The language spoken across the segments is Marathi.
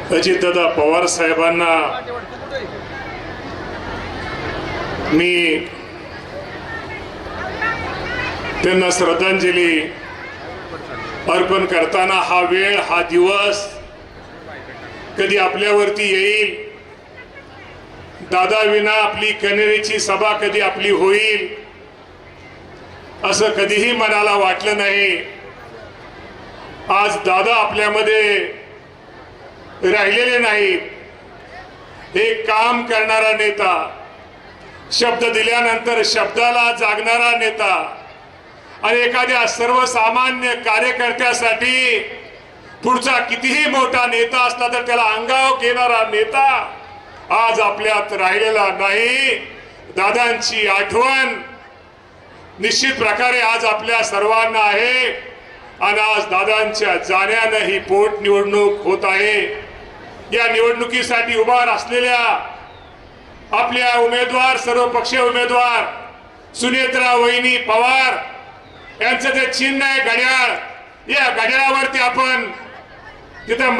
अजितदादा पवार साहेबांना मी त्यांना श्रद्धांजली अर्पण करताना हा वेळ हा दिवस कधी आपल्यावरती येईल, दादा विना आपली कन्हेरीची सभा कधी आपली होईल असं कधीही मनाला वाटलं नाही। आज दादा आपल्यामध्ये राहिलेले नाहीत। एक काम करणारा नेता, शब्द दिल्यानंतर शब्दाला जागणारा नेता आणि एखाद्या सर्वसामान्य कार्यकर्त्यासाठी पुढचा कितीही मोठा नेता असला तर त्याला अंगावर घेणारा नेता आज आपल्यात राहिलेला नाही। दादांची आठवण निश्चित प्रकारे आज आपल्या सर्वांना आहे आणि आज दादांच्या जाण्याने ही पोटनिवडणूक होत आहे। या निवडणुकीसाठी उभा असलेल्या आपल्या उमेदवार, सर्वपक्षीय उमेदवार सुनेत्रा वहिनी पवार यांचं जे चिन्ह आहे घड्याळ, या घड्याळावरती आपण तिथं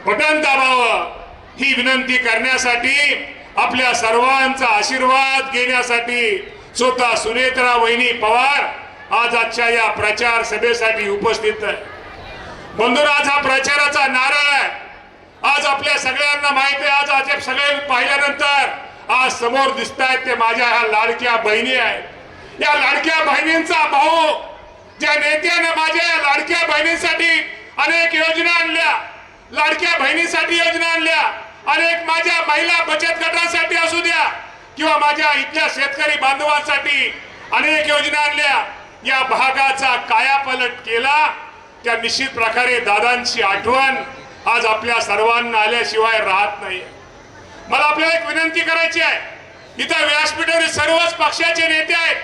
बटन दाबावं ही विनंती करण्यासाठी, आपल्या सर्वांचा आशीर्वाद घेण्यासाठी स्वतः सुनेत्रा वहिनी पवार आज आजच्या या प्रचार सभेसाठी उपस्थित आहे। बंधू, आज हा प्रचाराचा नारळ आहे। आज आपल्या सगळ्यांना माहिती आहे, आज सगळे पाहिल्यानंतर आज समोर दिसत आहेत ते माझ्या ह्या लाडक्या बहिणी आहेत। या लाडक्या बहिणींचा भाऊ, ज्या नेत्याने माझ्या या लाडक्या बहिणींसाठी अनेक योजना आणल्या, लाडक्या बहिणीसाठी योजना आणल्या, अनेक माझ्या महिला बचत गटासाठी असू द्या किंवा माझ्या इथल्या शेतकरी बांधवांसाठी अनेक योजना आणल्या, या भागाचा कायापालट केला। त्या निश्चित प्रकारे दादांची आठवण आज आपल्या सर्वांना आल्याशिवाय राहत नाही। मला आपल्याला एक विनंती करायची आहे, इथं व्यासपीठावर सर्वच पक्षाचे नेते आहेत।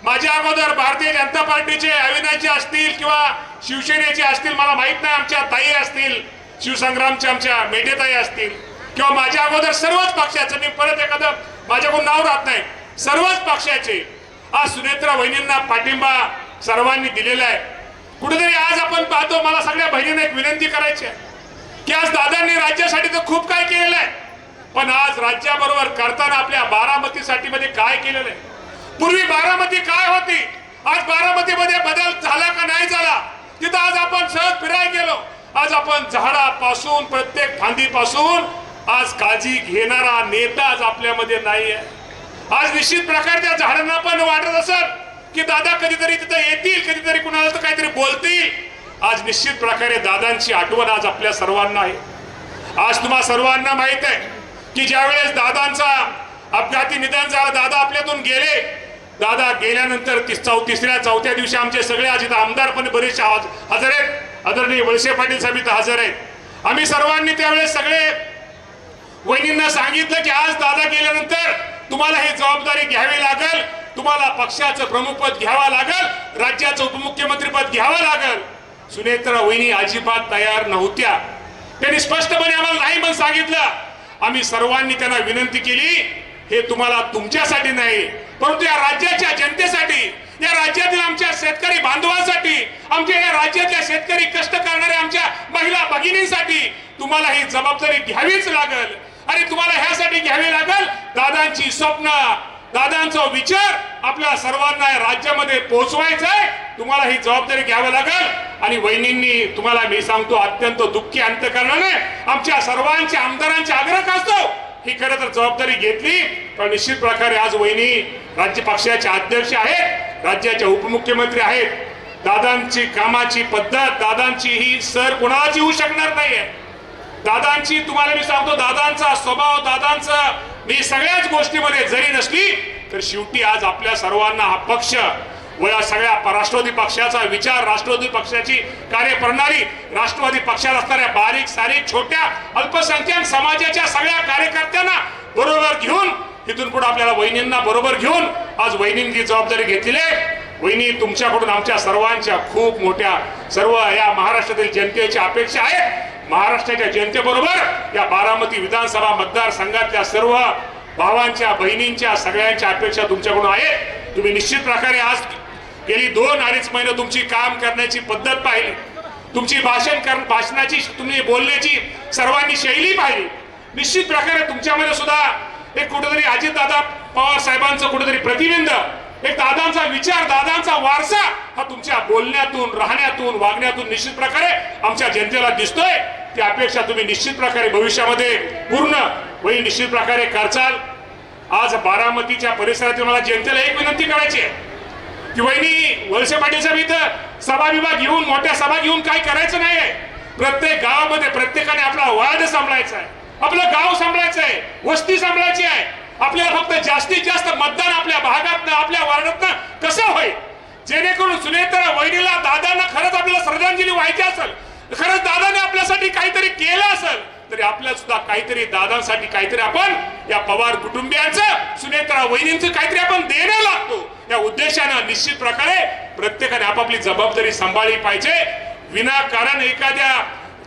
माझ्या अगोदर भारतीय जनता पार्टीचे अविनाशजी असतील किंवा शिवसेनेचे असतील, मला माहित नाही, आमच्या ताई असतील, शिवसंग्रामच्या आमच्या मेढेताई असतील किंवा माझ्या अगोदर सर्वच पक्षाचे, मी परत एखादं माझ्याकडून नाव राहत नाही, सर्वच पक्षाचे आज सुनेत्रा वहिनींना पाठिंबा सर्वांनी दिलेला आहे। कुठेतरी आज आपण पाहतो, मला सगळ्या बहिणींना एक विनंती करायची आहे की आज दादांनी राज्यासाठी तर खूप काय केलेलं आहे, पण आज राज्याबरोबर करताना आपल्या बारामतीसाठी मध्ये काय केलेलं आहे? पूर्वी बारामती काय होती, आज बारामतीमध्ये बदल झाला का नाही झाला? तिथं आज आपण सहज फिरायला गेलो, आज आपण झाडापासून प्रत्येक फांदीपासून आज काळजी घेणारा नेता आज आपल्यामध्ये नाही आहे। आज निश्चित प्रकारे त्या झाडांना पण वाटत असेल की दादा कधीतरी तिथं येतील, कधीतरी कुणाला तर काहीतरी बोलतील। आज निश्चित प्रकारे दादांची आठवण आज आपल्या सर्वांना आहे। आज तुम्हा सर्वांना माहित आहे की ज्यावेळेस दादांचा अपघाती निधन झालं, दादा आपल्यातून गेले, दादा गेल्यानंतर तिसऱ्या चौथ्या दिवशी आमचे सगळे आज इथं आमदार पण बरेचसे हजर आहेत, आदरणीय वळसे पाटील साहेब इथं हजर आहेत। आम्ही सर्वांनी त्यावेळेस सगळे वहिनींना सांगितलं की आज दादा गेल्यानंतर तुम्हाला ही जबाबदारी घ्यावी लागेल, तुम्हाला पक्षाचं प्रमुखपद घ्यावं लागेल, राज्याचं उपमुख्यमंत्रीपद घ्यावं लागेल। सुनेत्रा वहिनी अजिबात तयार नव्हत्या, त्यांनी स्पष्टपणे आम्हाला नाही म्हणून सांगितलं। आम्ही सर्वांनी त्यांना विनंती केली, हे तुम्हाला तुमच्यासाठी नाही परंतु या राज्याच्या जनतेसाठी, या राज्यातील आमच्या शेतकरी बांधवांसाठी, आमच्या या राज्यातल्या शेतकरी कष्ट करणाऱ्या आमच्या महिला भगिनींसाठी तुम्हाला ही जबाबदारी घ्यावीच लागेल। आणि तुम्हाला ह्यासाठी घ्यावी लागेल दादांची स्वप्न, दादांचा विचार आपल्या सर्वांना राज्यामध्ये पोहोचवायचा आहे, तुम्हाला ही जबाबदारी घ्यावी लागेल। आणि वहिनींनी तुम्हाला मी सांगतो अत्यंत दुःखी अंतकरणाने आमच्या सर्वांच्या आमदारांचे आग्रह असतो ही खरं तर जबाबदारी घेतली। पण निश्चित प्रकारे आज वहिनी राज्य पक्षाचे अध्यक्ष आहेत, राज्याचे उपमुख्यमंत्री आहेत। दादांची कामाची पद्धत, दादांची ही सर कोणालाच येऊ शकणार नाहीये। दादांची तुम्हाला मी सांगतो, दादांचा स्वभाव, दादांचा मी सगळ्याच गोष्टीमध्ये जरी नसली तर शेवटी आज आपल्या सर्वांना हा पक्ष व या सगळ्या राष्ट्रवादी पक्षाचा विचार, राष्ट्रवादी पक्षाची कार्यप्रणाली, राष्ट्रवादी पक्षात असणाऱ्या बारीक सारीक छोट्या अल्पसंख्याक समाजाच्या सगळ्या कार्यकर्त्यांना बरोबर घेऊन इथून पुढे आपल्याला वहिनींना बरोबर घेऊन आज वहिनींची जबाबदारी घेतलेली आहे। वहिनी, तुमच्याकडून आमच्या सर्वांच्या खूप मोठ्या सर्व या महाराष्ट्रातील जनतेची अपेक्षा आहे। महाराष्ट्राच्या जनतेबरोबर या बारामती विधानसभा मतदारसंघातल्या सर्व भावांच्या, बहिणींच्या सगळ्यांच्या अपेक्षा तुमच्याकडून आहे। तुम्ही निश्चित प्रकारे आज गेली 2-2.5 महिने तुमची काम करण्याची पद्धत पाहिली, तुमची भाषणाची तुम्ही बोलण्याची सर्वांनी शैली पाहिली. निश्चित प्रकारे तुमच्यामध्ये सुद्धा एक कुठेतरी अजितदादा पवार साहेबांचं कुठेतरी प्रतिबिंब, एक दादांचा विचार, दादांचा वारसा हा तुमच्या बोलण्यातून, राहण्यातून, वागण्यातून निश्चित प्रकारे आमच्या जनतेला दिसतोय. ती अपेक्षा तुम्ही निश्चित प्रकारे भविष्यामध्ये पूर्ण होईल, निश्चित प्रकारे करचाल. आज बारामतीच्या परिसरातील मला जनतेला एक विनंती करायची आहे की वहिनी वळसे पाटील साहेब इथं सभा विभाग घेऊन, मोठ्या सभा घेऊन काय करायचं नाहीये. प्रत्येक गावामध्ये प्रत्येकाने आपला वार्ड सांभाळायचा आहे, आपलं गाव सांभाळायचं आहे, वस्ती सांभाळायची आहे. आपल्याला फक्त जास्तीत जास्त मतदान आपल्या भागातनं, आपल्या वार्डातनं कसं होईल, जेणेकरून सुनेत्रा वहिनीला, दादांना खरंच आपल्याला श्रद्धांजली व्हायची असेल, खरंच दादाने आपल्यासाठी काहीतरी केलं असेल, तरी आपल्याला सुद्धा काहीतरी दादांसाठी काहीतरी आपण या पवार कुटुंबियांचं, सुनेत्रा वहिनींचं काहीतरी आपण देणं लागतो. या उद्देशानं निश्चित प्रकारे प्रत्येकाने आपापली जबाबदारी सांभाळली पाहिजे. विनाकारण एखाद्या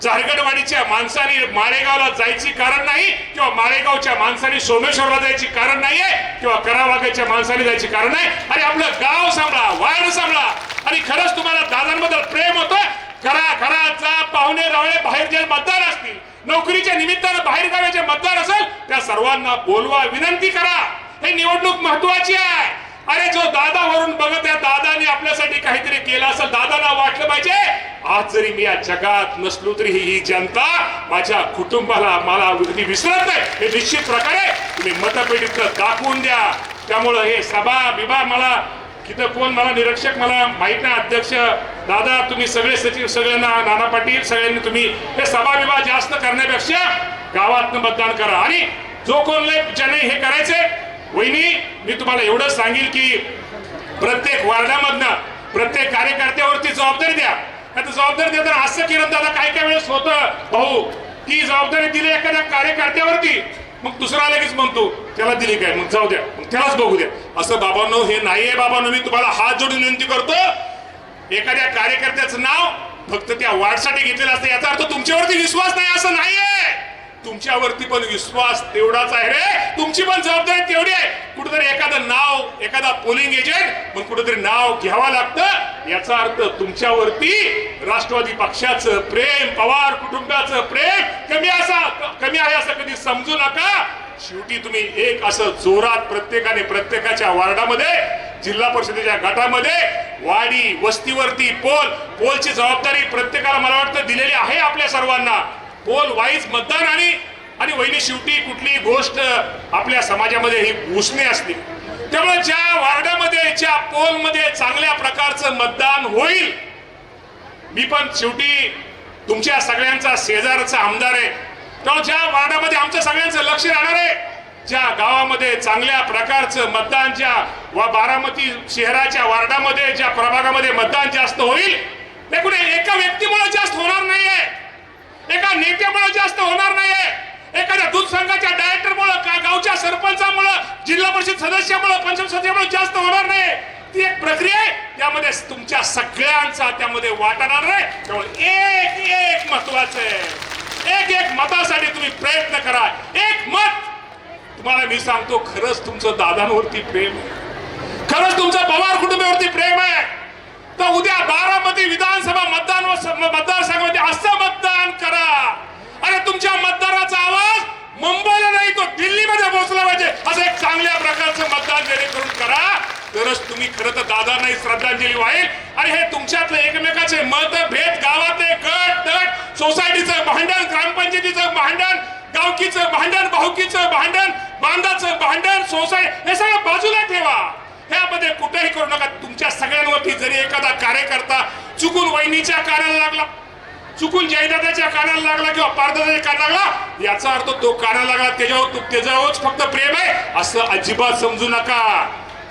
झारगडवाडीच्या माणसाने माळेगावला जायची कारण नाही, किंवा माळेगावच्या माणसाने सोमेश्वरला जायची कारण नाहीये, किंवा करावागाच्या माणसाने जायची कारण नाही. आणि आपलं गाव सांभाळा, वार्ड सांभाळा. आणि खरंच तुम्हाला दादांबद्दल प्रेम होतं, घराघराचा पाहुणे रावळे बाहेर जे मतदार असतील, नोकरीच्या निमित्तानं बाहेर गावाचे मतदार असेल, त्या सर्वांना बोलवा, विनंती करा. हे निवडणूक महत्वाची आहे. अरे जो दादावरून बघत आहे, दादाने आपल्यासाठी काहीतरी केलं असेल, दादाला वाटलं पाहिजे आज जरी मी या जगात नसलो तरी ही जनता माझ्या कुटुंबाला मला विसरत नाही. हे निश्चित प्रकारे तुम्ही मतपेटीत दाखवून द्या. त्यामुळं हे सभा विभा मला तिथं कोण मला निरीक्षक मला माहित नाही, अध्यक्ष दादा तुम्ही सगळे सचिव, सगळ्यांना नाना पाटील सगळ्यांनी तुम्ही हे सभा विभा जास्त करण्यापेक्षा गावातनं मतदान करा. आणि जो कोण ज्याने हे करायचे, वहिनी मी तुम्हाला एवढं सांगेल की प्रत्येक वार्डामधनं प्रत्येक कार्यकर्त्यावरती जबाबदारी द्या. आता जबाबदारी देताना असं केलं दादा काय काय वेळेस होतं भाऊ की जबाबदारी दिली एखाद्या कार्यकर्त्यावरती, मग दुसरा लगेच म्हणतो त्याला दिली काय, मग जाऊ द्या, मग त्यालाच बघू द्या. असं बाबांनो हे नाहीये. बाबांनो मी तुम्हाला हात जोडून विनंती करतो, एखाद्या कार्यकर्त्याचं नाव फक्त त्या वार्डसाठी घेतलेलं असतं याचा अर्थ तुमच्यावरती विश्वास नाही असं नाहीये. तुमच्यावरती पण विश्वास तेवढाच आहे रे, तुमची पण जबाबदारी तेवढी आहे. कुठेतरी एखादं नाव, एखादा पोलिंग एजंट पण कुठेतरी नाव घ्यावं लागतं. याचा अर्थ तुमच्यावरती राष्ट्रवादी पक्षाचं प्रेम, पवार कुटुंबाचं प्रेम कमी आहे असं कधी समजू नका. शेवटी तुम्ही एक असं जोरात प्रत्येकाने प्रत्येकाच्या वार्डामध्ये, जिल्हा परिषदेच्या गटामध्ये, वाडी वस्तीवरती पोलची जबाबदारी प्रत्येकाला मला वाटतं दिलेली आहे आपल्या सर्वांना. पोल वाईज मतदान आणि वहिनी शेवटी कुठली गोष्ट आपल्या समाजामध्ये ही घुसणे असते. त्यामुळे ज्या वार्डामध्ये, ज्या पोलमध्ये चांगल्या प्रकारचं मतदान होईल, मी पण शेवटी तुमच्या सगळ्यांचा शेजारचा आमदार आहे, त्यामुळे ज्या वार्डामध्ये आमच्या सगळ्यांचं लक्ष राहणार आहे, ज्या गावामध्ये चांगल्या प्रकारचं मतदान, ज्या बारामती शहराच्या वार्डामध्ये, ज्या प्रभागामध्ये मतदान जास्त होईल, ते कुठे एका व्यक्तीमुळे जास्त होणार नाहीये, एका नेत्यामुळे जास्त होणार नाहीये, एखाद्या दूध संघाच्या डायरेक्टरमुळे, गावच्या सरपंचामुळे, जिल्हा परिषद सदस्यामुळे, पंचायत सदस्यामुळे जास्त होणार नाही. ती एक प्रक्रिया आहे, त्यामध्ये तुमच्या सगळ्यांचा त्यामध्ये वाटा राहणार आहे. त्यामुळे एक एक महत्वाचं आहे, एक मतासाठी तुम्ही प्रयत्न करा. एक मत तुम्हाला मी सांगतो, खरंच तुमचं दादांवरती प्रेम आहे, खरंच तुमचं पवार कुटुंबावरती प्रेम आहे, तर उद्या बारामती विधानसभा मतदारसंघामध्ये असं मतदान करा. अरे तुमच्या मतदाराचा आवाज मुंबईला नाही तो दिल्लीमध्ये पोहोचला पाहिजे, असं एक चांगल्या प्रकारचं मतदान जेणेकरून करा, तरच तुम्ही खरं तर दादांनाही श्रद्धांजली वाईल. आणि हे तुमच्यातले एकमेकाचे मतभेद, गावातले गट तट, सोसायटीचं भांडण, ग्रामपंचायतीचं भांडण, गावकीचं भांडण, भाऊकीचं भांडण, बांधाचं भांडण, सोसायटी, हे सगळं बाजूला ठेवा. ह्यामध्ये कुठेही करू नका. तुमच्या सगळ्यांवरती जरी एखादा कार्यकर्ता चुकून वहिनीच्या कानाला लागला, चुकून जयदादाच्या कानाला लागला, किंवा पारदादाच्या कानाला लागला, याचा अर्थ तो कानाला लागला त्याच्यावरच फक्त प्रेम आहे असं अजिबात समजू नका.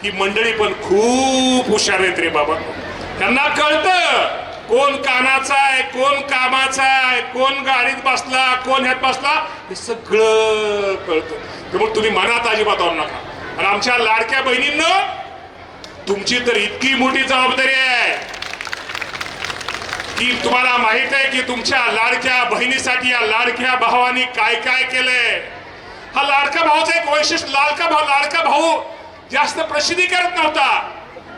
ही मंडळी पण खूप हुशार आहेत रे बाबा, त्यांना कळतं कोण कानाचा आहे, कोण कामाचा आहे, कोण गाडीत बसला, कोण ह्यात बसला, हे सगळं कळतं. त्यामुळे तुम्ही मनात अजिबात आणू नका. आणि आमच्या लाडक्या बहिणींनो, तुमची तर इतकी मोठी जबाबदारी आहे की तुम्हाला माहित आहे की तुमच्या लाडक्या बहिणीसाठी या लाडक्या भावानी काय काय केलंय. हा लाडका भाऊचा एक वैशिष्ट्य, लाडका भाऊ जास्त प्रसिद्धी करत नव्हता,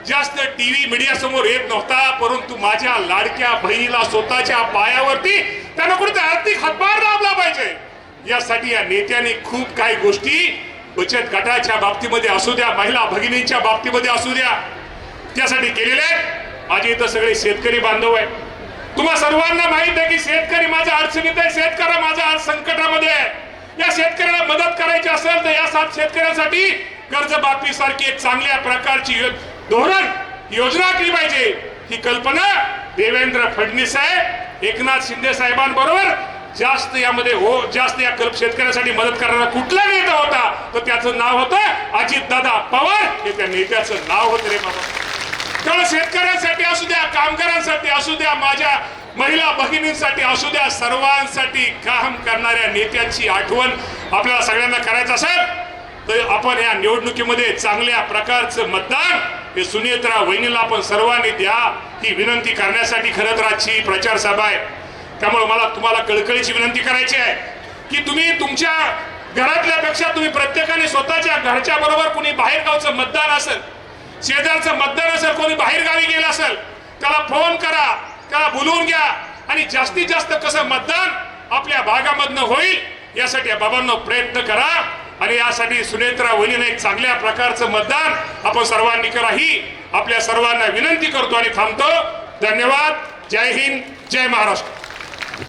जास्त टीव्ही मीडिया समोर येत नव्हता, परंतु माझ्या लाडक्या बहिणीला स्वतःच्या पायावरती त्यानं कुठे आर्थिक हातभार लाभला पाहिजे यासाठी या नेत्यांनी खूप काही गोष्टी बचत गटाच्या बाबतीमध्ये असू द्या, महिला भगिनींच्या बाबतीमध्ये असू द्या, त्यासाठी केलेले आहेत. माझे इथं सगळे शेतकरी बांधव आहे. तुम्हा सर्वांना माहित आहे की शेतकरी माझ्या अडचणीत आहे, शेतकरी माझ्या आज संकटामध्ये आहे. या शेतकऱ्याला मदत करायची असेल तर या शेतकऱ्यांसाठी कर्जमाफी सारखी एक चांगल्या प्रकारची धोरण योजना केली पाहिजे. ही कल्पना देवेंद्र फडणवीस साहेब, एकनाथ शिंदे साहेबांबरोबर जास्त यामध्ये जास्त या शेतकऱ्यासाठी मदत करणारा कुठला नेता होता तर त्याचं नाव होतं अजितदादा पवार. हे त्या नेत्याचं नाव होतं रे बाबा. त्यामुळे शेतकऱ्यांसाठी असू द्या, कामगारांसाठी असू द्या, माझ्या महिला भगिनींसाठी असू द्या, सर्वांसाठी काम करणाऱ्या नेत्यांची आठवण आपल्याला सगळ्यांना करायचं असेल तर आपण या निवडणुकीमध्ये चांगल्या प्रकारचं मतदान हे सुनेत्रा वहिनीला आपण सर्वांनी द्या ही विनंती करण्यासाठी खरं तर आजची प्रचार सभा आहे. त्यामुळे मला तुम्हाला कळकळीची विनंती करायची आहे की तुम्ही तुमच्या घरातल्यापेक्षा तुम्ही प्रत्येकाने स्वतःच्या घरच्या बरोबर कुणी बाहेर गावचं मतदान असेल, शेजारचं मतदान असेल, कोणी बाहेर गावी गेलं असेल, त्याला फोन करा, त्याला बोलवून घ्या आणि जास्तीत जास्त कसं मतदान आपल्या भागामधनं होईल यासाठी या बाबांनो प्रयत्न करा. आणि यासाठी सुनेत्रा वहिनीने एक चांगल्या प्रकारचं मतदान आपण सर्वांनी करा ही आपल्या सर्वांना विनंती करतो आणि थांबतो. धन्यवाद. जय हिंद, जय महाराष्ट्र.